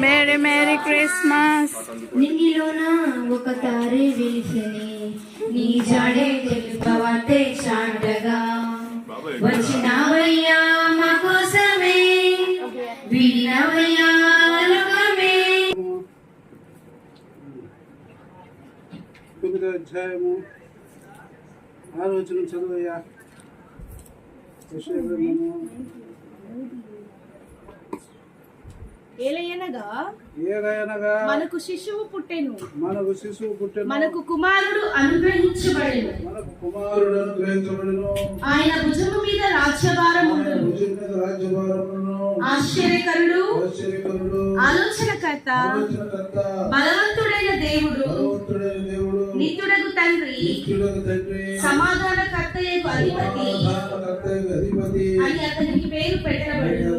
Mary merry Christmas. నింగిలోన ఒక తారే వెలిసెనే, నీ జాడే తెలుపవతే చాటగా వచ్చినవయ్యా మా కోసమే, విడినవయ్యా లోకమే. 9వ అధ్యాయము 6వ వచనం చదువయ్యా. ఏలయనగా మనకు శిశువు పుట్టెను, మనకు కుమారుడు అనుగ్రహించబడెను, ఆయన భుజము మీద రాజ్యభారం ఉండును. ఆశ్చర్యకరుడు, ఆలోచనకర్త, బలవంతుడైన దేవుడు, నిత్యుడగు తండ్రి, సమాధానకర్తయగు అధిపతి అని అతనికి పేరు పెట్టబడెను.